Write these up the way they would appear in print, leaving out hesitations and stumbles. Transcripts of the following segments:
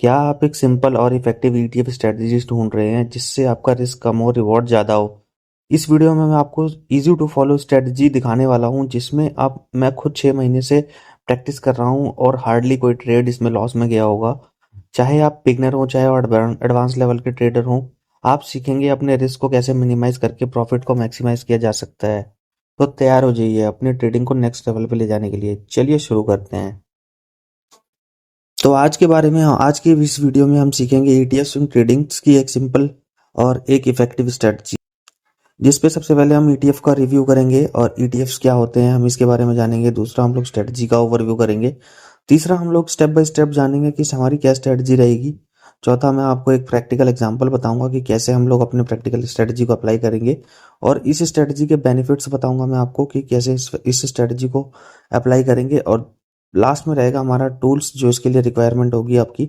क्या आप एक सिंपल और इफेक्टिव ईटीएफ स्ट्रेटजीज ढूंढ रहे हैं जिससे आपका रिस्क कम हो रिवॉर्ड ज़्यादा हो? इस वीडियो में मैं आपको इजी टू फॉलो स्ट्रेटजी दिखाने वाला हूं जिसमें आप मैं खुद 6 महीने से प्रैक्टिस कर रहा हूं और हार्डली कोई ट्रेड इसमें लॉस में गया होगा। चाहे आप बिगनर हो चाहे एडवांस लेवल के ट्रेडर हो, आप सीखेंगे अपने रिस्क को कैसे मिनिमाइज करके प्रॉफिट को मैक्सिमाइज किया जा सकता है। तो तैयार हो जाइए अपनी ट्रेडिंग को नेक्स्ट लेवल पे ले जाने के लिए। चलिए शुरू करते हैं। तो आज के इस वीडियो में हम सीखेंगे ईटीएफ स्विंग ट्रेडिंग्स की एक सिंपल और एक इफेक्टिव स्ट्रेटजी, जिस पे सबसे पहले हम ईटीएफ का रिव्यू करेंगे और ईटीएफ्स क्या होते हैं हम इसके बारे में जानेंगे। दूसरा हम लोग स्ट्रेटजी का ओवरव्यू करेंगे। तीसरा हम लोग स्टेप बाय स्टेप जानेंगे कि हमारी क्या स्ट्रेटजी रहेगी। चौथा मैं आपको एक प्रैक्टिकल एग्जांपल बताऊंगा कि कैसे हम लोग अपने प्रैक्टिकल स्ट्रेटजी को अप्लाई करेंगे, और इस स्ट्रेटजी के बेनिफिट्स बताऊंगा मैं आपको कि कैसे इस स्ट्रेटजी को अप्लाई करेंगे। और लास्ट में रहेगा हमारा टूल्स जो इसके लिए रिक्वायरमेंट होगी आपकी।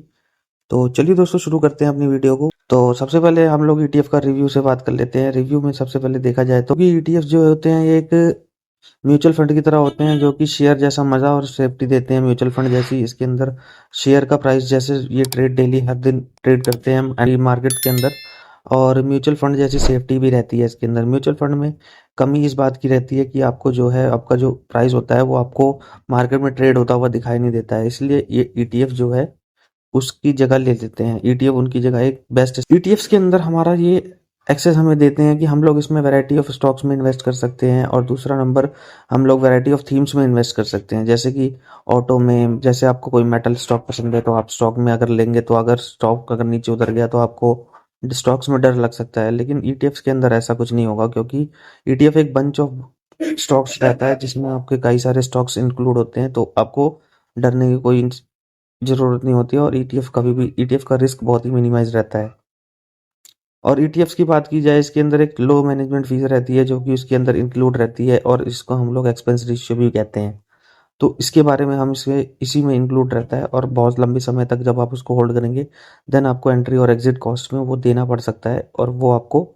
तो चलिए दोस्तों शुरू करते हैं अपनी वीडियो को। तो सबसे पहले हम लोग ईटीएफ का रिव्यू से बात कर लेते हैं। रिव्यू में सबसे पहले देखा जाए तो कि ईटीएफ जो होते हैं ये एक म्यूचुअल फंड की तरह होते हैं जो कि शेयर जैसा मजा और सेफ्टी देते हैं। म्यूचुअल फंड जैसी इसके अंदर शेयर का प्राइस जैसे ये ट्रेड डेली हर दिन ट्रेड करते हैं हम मार्केट के अंदर, और म्यूचुअल फंड जैसी सेफ्टी भी रहती है इसके अंदर। म्यूचुअल फंड में कमी इस बात की रहती है कि आपको जो है आपका जो प्राइस होता है वो आपको मार्केट में ट्रेड होता हुआ दिखाई नहीं देता है, इसलिए ये ईटीएफ जो है उसकी जगह ले लेते हैं। ईटीएफ उनकी जगह एक बेस्ट ईटीएफ्स के अंदर हमारा ये एक्सेस हमें देते हैं कि हम लोग इसमें वैरायटी ऑफ स्टॉक्स में इन्वेस्ट कर सकते हैं, और दूसरा नंबर हम लोग वैरायटी ऑफ थीम्स में इन्वेस्ट कर सकते हैं। जैसे कि ऑटो में, जैसे आपको कोई मेटल स्टॉक पसंद है तो आप स्टॉक में अगर लेंगे तो अगर स्टॉक अगर नीचे उतर गया तो आपको स्टॉक्स में डर लग सकता है, लेकिन ईटीएफ्स के अंदर ऐसा कुछ नहीं होगा क्योंकि ईटीएफ एक बंच ऑफ स्टॉक्स रहता है जिसमें आपके कई सारे स्टॉक्स इंक्लूड होते हैं, तो आपको डरने की कोई ज़रूरत नहीं होती है। और ईटीएफ कभी भी ईटीएफ का रिस्क बहुत ही मिनिमाइज रहता है। और ईटीएफ्स की बात की जाए, इसके अंदर एक लो मैनेजमेंट फीस रहती है जो कि उसके अंदर इंक्लूड रहती है, और इसको हम लोग एक्सपेंस रेशियो भी कहते हैं। तो इसके बारे में हम इसे इसी में इंक्लूड रहता है, और बहुत लंबे समय तक जब आप उसको होल्ड करेंगे देन आपको एंट्री और एग्जिट कॉस्ट में वो देना पड़ सकता है, और वो आपको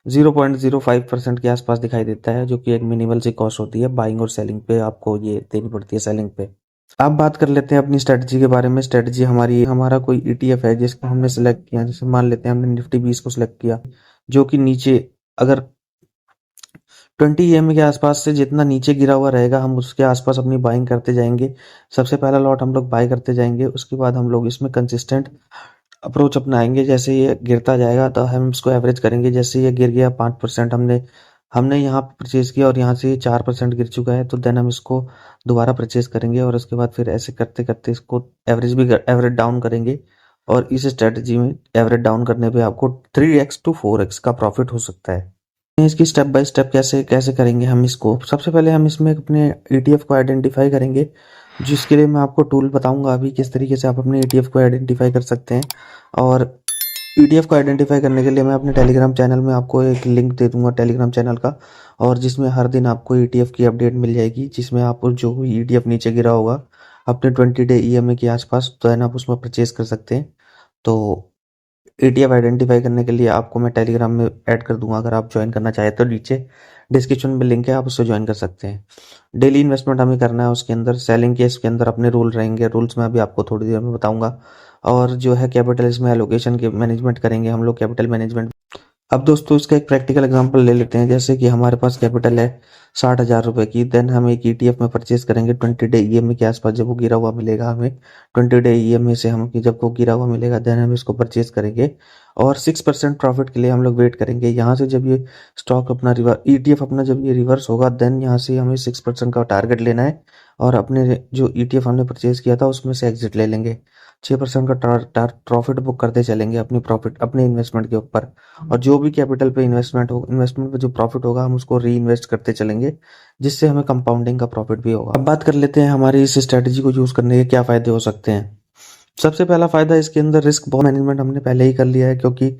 0.05% के आसपास दिखाई देता है, जो कि एक मिनिमल सी कॉस्ट होती है बाइंग और सेलिंग पे, आपको ये देनी पड़ती है सेलिंग पे। अब बात कर लेते हैं अपनी स्ट्रेटजी के बारे में। स्ट्रेटजी हमारा कोई ईटीएफ है जिसको हमने सेलेक्ट किया, जैसे मान लेते हैं हमने निफ्टी 20 को सिलेक्ट किया, जो कि नीचे अगर 20 EMA के आसपास से जितना नीचे गिरा हुआ रहेगा हम उसके आसपास अपनी बाइंग करते जाएंगे। सबसे पहला लॉट हम लोग बाय करते जाएंगे, उसके बाद हम लोग इसमें कंसिस्टेंट अप्रोच अपनाएंगे। जैसे ये गिरता जाएगा तो हम इसको एवरेज करेंगे। जैसे ये गिर गया 5%, हमने हमने यहाँ पे परचेज किया और यहाँ से ये 4% गिर चुका है, तो देन हम इसको दोबारा परचेज करेंगे, और उसके बाद फिर ऐसे करते करते इसको एवरेज डाउन करेंगे। और इस स्ट्रेटजी में एवरेज डाउन करने पे आपको 3x to 4x का प्रॉफिट हो सकता है। इसकी स्टेप बाय स्टेप कैसे कैसे करेंगे हम इसको। सबसे पहले हम इसमें अपने ईटीएफ को आइडेंटिफाई करेंगे, जिसके लिए मैं आपको टूल बताऊंगा अभी किस तरीके से आप अपने ईटीएफ को आइडेंटिफाई कर सकते हैं। और ईटीएफ को आइडेंटिफाई करने के लिए मैं अपने टेलीग्राम चैनल में आपको एक लिंक दे दूंगा टेलीग्राम चैनल का, और जिसमें हर दिन आपको ईटीएफ की अपडेट मिल जाएगी, जिसमें आप जो भी ईटीएफ नीचे गिरा होगा अपने 20 डे ईएमए के आसपास, तो है ना, आप उसमें परचेज कर सकते हैं। तो ईटीएफ आइडेंटिफाई करने के लिए आपको मैं टेलीग्राम में ऐड कर दूंगा, अगर आप ज्वाइन करना चाहें तो नीचे डिस्क्रिप्शन में लिंक है, आप उससे ज्वाइन कर सकते हैं। डेली इन्वेस्टमेंट हमें करना है, उसके अंदर सेलिंग के इसके अंदर अपने रूल रहेंगे, रूल्स मैं अभी आपको थोड़ी देर में बताऊंगा। और जो है कैपिटल इसमें एलोकेशन के मैनेजमेंट करेंगे हम लोग, कैपिटल मैनेजमेंट। अब दोस्तों इसका एक प्रैक्टिकल एग्जांपल ले लेते हैं। जैसे कि हमारे पास कैपिटल है 60,000 रुपए की, देन हम एक ईटीएफ में परचेज करेंगे 20 डे ईएमए के आसपास। जब वो गिरा हुआ मिलेगा हमें 20 डे ईएमए से, हम जब वो गिरा हुआ मिलेगा देन हम इसको परचेज करेंगे, और 6% प्रॉफिट के लिए हम लोग वेट करेंगे। यहाँ से जब ये स्टॉक अपना ईटीएफ अपना जब ये रिवर्स होगा देन यहाँ से हमें 6% का टारगेट लेना है, और अपने जो ईटीएफ हमने परचेज किया था उसमें से एग्जिट ले लेंगे। 6% का प्रॉफिट बुक करते चलेंगे अपनी प्रॉफिट अपने इन्वेस्टमेंट के ऊपर, और जो भी कैपिटल पे इन्वेस्टमेंट पे जो प्रॉफिट होगा हम उसको री इन्वेस्ट करते चलेंगे, जिससे हमें कंपाउंडिंग का प्रॉफिट भी होगा। अब बात कर लेते हैं हमारी इस स्ट्रेटजी को यूज करने के क्या फायदे हो सकते हैं। सबसे पहला फायदा, इसके अंदर रिस्क मैनेजमेंट हमने पहले ही कर लिया है, क्योंकि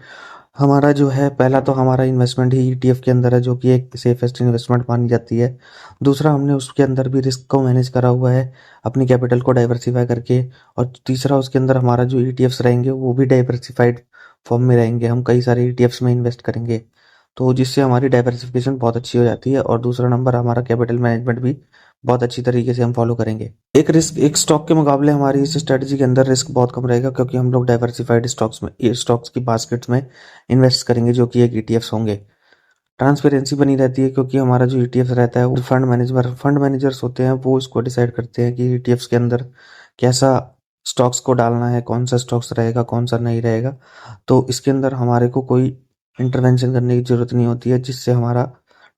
हमारा जो है पहला तो हमारा इन्वेस्टमेंट ही ईटीएफ के अंदर है, जो कि एक सेफेस्ट इन्वेस्टमेंट मानी जाती है। दूसरा, हमने उसके अंदर भी रिस्क को मैनेज करा हुआ है अपनी कैपिटल को डाइवर्सिफाई करके। और तीसरा, उसके अंदर हमारा जो ईटीएफ्स रहेंगे वो भी डाइवर्सिफाइड फॉर्म में रहेंगे, हम कई सारे ईटीएफ्स में इन्वेस्ट करेंगे। तो जिससे हमारी डाइवर्सिफिकेशन बहुत अच्छी हो जाती है। और दूसरा नंबर हमारा कैपिटल मैनेजमेंट भी बहुत अच्छी तरीके से हम फॉलो करेंगे। एक स्टॉक के मुकाबले हमारी इस स्ट्रेटजी के अंदर रिस्क बहुत कम रहेगा, क्योंकि हम लोग डाइवर्सिफाइड स्टॉक्स की बास्केट्स में इन्वेस्ट करेंगे, जो कि एक ईटीएफ्स होंगे। ट्रांसपेरेंसी बनी रहती है, क्योंकि हमारा जो ईटीएफ रहता है वो फंड मैनेजर्स होते हैं, वो इसको डिसाइड करते हैं कि ईटीएफ्स के अंदर कैसा स्टॉक्स को डालना है, कौन सा स्टॉक्स रहेगा, कौन सा नहीं रहेगा। तो इसके अंदर हमारे को कोई इंटरवेंशन करने की जरूरत नहीं होती है, जिससे हमारा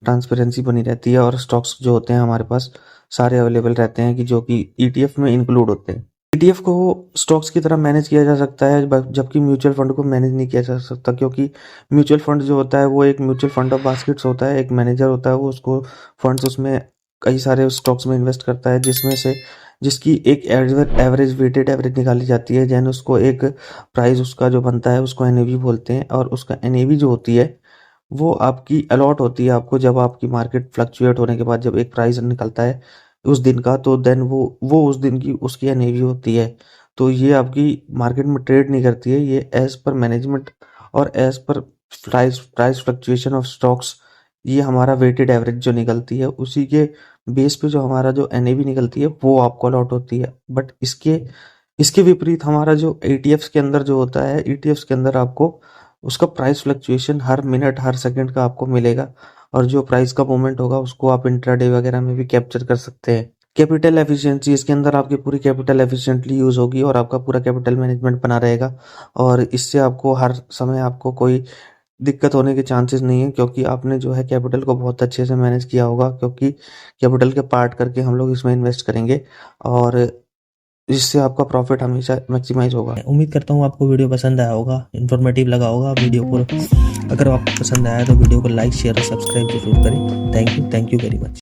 ट्रांसपेरेंसी बनी रहती है और स्टॉक्स जो होते हैं हमारे पास सारे अवेलेबल रहते हैं, कि जो कि ईटीएफ में इंक्लूड होते हैं। ईटीएफ को स्टॉक्स की तरह मैनेज किया जा सकता है, जबकि म्यूचुअल फंड को मैनेज नहीं किया जा सकता, क्योंकि म्यूचुअल फंड जो होता है वो एक म्यूचुअल फंड ऑफ बास्केट्स होता है। एक मैनेजर होता है, वो उसको फंड्स उसमें कई सारे स्टॉक्स में इन्वेस्ट करता है, जिसमें से जिसकी एक एवरेज वेटेड एवरेज निकाली जाती है। जैन उसको एक प्राइस उसका जो बनता है उसको एनएवी बोलते हैं, और उसका एनएवी जो होती है वो आपकी अलॉट होती है आपको, जब आपकी मार्केट फ्लक्चुएट होने के बाद जब एक प्राइस निकलता है उस दिन का, तो देन वो उस दिन की उसकी एनएवी होती है। तो ये आपकी मार्केट में ट्रेड नहीं करती है, ये एज पर मैनेजमेंट और as per price fluctuation of stocks, ये हमारा वेटेड एवरेज जो निकलती है उसी के बेस पे जो हमारा जो एनएवी निकलती है वो आपको अलॉट होती है। बट इसके इसके विपरीत हमारा जो ईटीएफ्स के अंदर जो होता है, ईटीएफ्स के अंदर आपको उसका प्राइस फ्लक्चुएशन हर मिनट हर सेकंड का आपको मिलेगा, और जो प्राइस का मूवमेंट होगा उसको आप इंट्राडे वगैरह में भी कैप्चर कर सकते हैं। कैपिटल एफिशिएंसी, इसके अंदर आपकी पूरी कैपिटल एफिशिएंटली यूज होगी और आपका पूरा कैपिटल मैनेजमेंट बना रहेगा, और इससे आपको हर समय आपको कोई दिक्कत होने के चांसेस नहीं है, क्योंकि आपने जो है कैपिटल को बहुत अच्छे से मैनेज किया होगा, क्योंकि कैपिटल के पार्ट करके हम लोग इसमें इन्वेस्ट करेंगे, और इससे आपका प्रॉफिट हमेशा मैक्सिमाइज होगा। उम्मीद करता हूँ आपको वीडियो पसंद आया होगा, इन्फॉर्मेटिव लगा होगा। वीडियो को अगर आपको पसंद आया तो वीडियो को लाइक शेयर और सब्सक्राइब जरूर करें। Thank you very much.